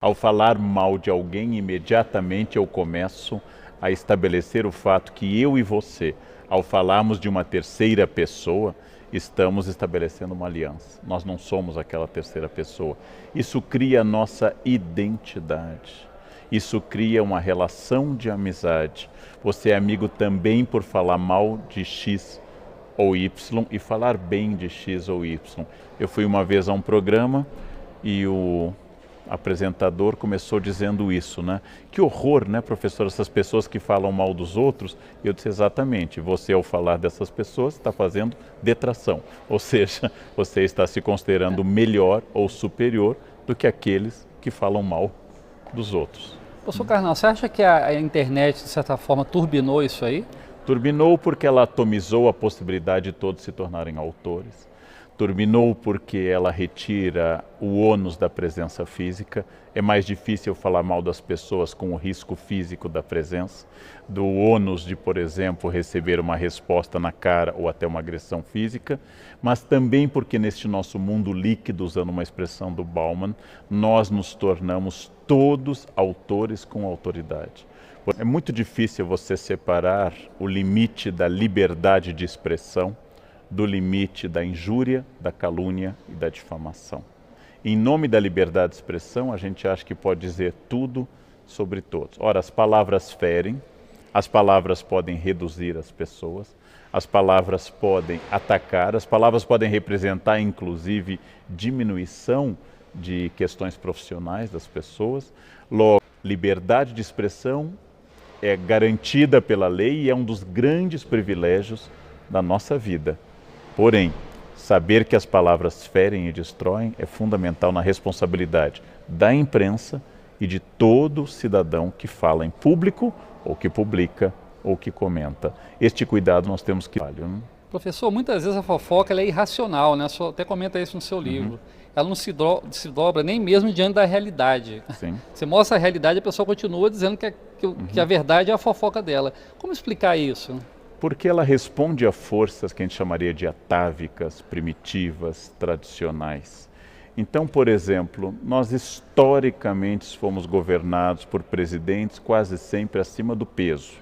Ao falar mal de alguém, imediatamente eu começo a estabelecer o fato que eu e você, ao falarmos de uma terceira pessoa, estamos estabelecendo uma aliança. Nós não somos aquela terceira pessoa. Isso cria a nossa identidade. Isso cria uma relação de amizade. Você é amigo também por falar mal de X ou Y e falar bem de X ou Y. Eu fui uma vez a um programa e o apresentador começou dizendo isso, né? Que horror, né, professor, essas pessoas que falam mal dos outros. Eu disse exatamente, você ao falar dessas pessoas está fazendo detração, ou seja, você está se considerando melhor ou superior do que aqueles que falam mal dos outros. Professor Karnal, você acha que a internet, de certa forma, turbinou isso aí? Turbinou porque ela atomizou a possibilidade de todos se tornarem autores. Turbinou porque ela retira o ônus da presença física. É mais difícil falar mal das pessoas com o risco físico da presença, do ônus de, por exemplo, receber uma resposta na cara ou até uma agressão física, mas também porque neste nosso mundo líquido, usando uma expressão do Bauman, nós nos tornamos todos autores com autoridade. É muito difícil você separar o limite da liberdade de expressão do limite da injúria, da calúnia e da difamação. Em nome da liberdade de expressão, a gente acha que pode dizer tudo sobre todos. Ora, as palavras ferem, as palavras podem reduzir as pessoas, as palavras podem atacar, as palavras podem representar, inclusive, diminuição de questões profissionais das pessoas. Logo, liberdade de expressão é garantida pela lei e é um dos grandes privilégios da nossa vida. Porém, saber que as palavras ferem e destroem é fundamental na responsabilidade da imprensa e de todo cidadão que fala em público, ou que publica, ou que comenta. Este cuidado nós temos que ter. Professor, muitas vezes a fofoca ela é irracional, né? O senhor até comenta isso no seu livro. Ela não se dobra nem mesmo diante da realidade. Sim. Você mostra a realidade e a pessoa continua dizendo que a verdade é a fofoca dela. Como explicar isso? Porque ela responde a forças que a gente chamaria de atávicas, primitivas, tradicionais. Então, por exemplo, nós historicamente fomos governados por presidentes quase sempre acima do peso.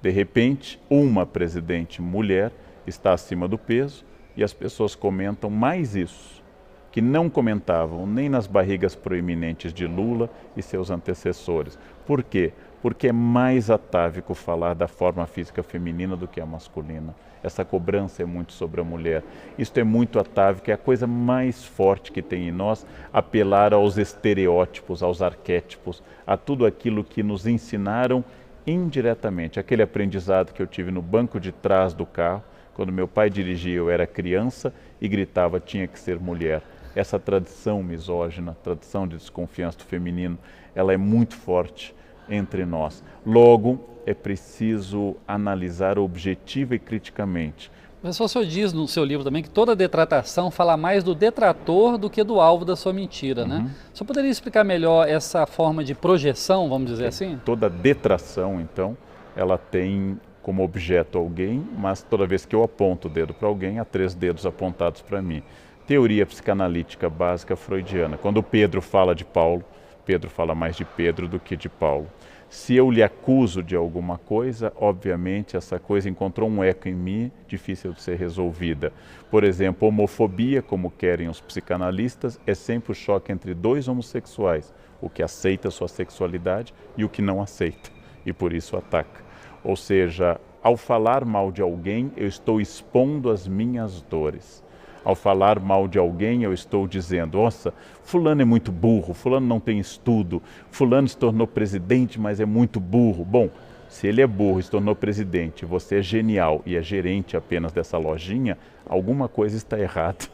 De repente, uma presidente mulher está acima do peso e as pessoas comentam mais isso, que não comentavam nem nas barrigas proeminentes de Lula e seus antecessores. Por quê? Porque é mais atávico falar da forma física feminina do que a masculina. Essa cobrança é muito sobre a mulher. Isto é muito atávico, é a coisa mais forte que tem em nós, apelar aos estereótipos, aos arquétipos, a tudo aquilo que nos ensinaram indiretamente. Aquele aprendizado que eu tive no banco de trás do carro, quando meu pai dirigia, eu era criança e gritava, tinha que ser mulher. Essa tradição misógina, tradição de desconfiança do feminino, ela é muito forte entre nós. Logo, é preciso analisar objetiva e criticamente. Mas o senhor diz no seu livro também que toda detratação fala mais do detrator do que do alvo da sua mentira, né? O senhor poderia explicar melhor essa forma de projeção, vamos dizer assim? Toda detração, então, ela tem como objeto alguém, mas toda vez que eu aponto o dedo para alguém, há 3 dedos apontados para mim. Teoria psicanalítica básica freudiana. Quando Pedro fala de Paulo, Pedro fala mais de Pedro do que de Paulo. Se eu lhe acuso de alguma coisa, obviamente essa coisa encontrou um eco em mim, difícil de ser resolvida. Por exemplo, homofobia, como querem os psicanalistas, é sempre o choque entre 2 homossexuais, o que aceita sua sexualidade e o que não aceita, e por isso ataca. Ou seja, ao falar mal de alguém, eu estou expondo as minhas dores. Ao falar mal de alguém, eu estou dizendo, nossa, fulano é muito burro, fulano não tem estudo, fulano se tornou presidente, mas é muito burro. Bom, se ele é burro e se tornou presidente, você é genial e é gerente apenas dessa lojinha, alguma coisa está errada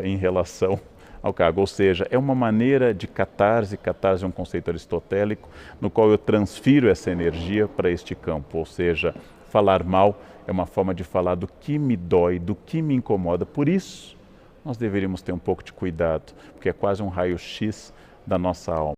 em relação ao cargo. Ou seja, é uma maneira de catarse, catarse é um conceito aristotélico, no qual eu transfiro essa energia para este campo, ou seja, falar mal é uma forma de falar do que me dói, do que me incomoda. Por isso, nós deveríamos ter um pouco de cuidado, porque é quase um raio-x da nossa alma.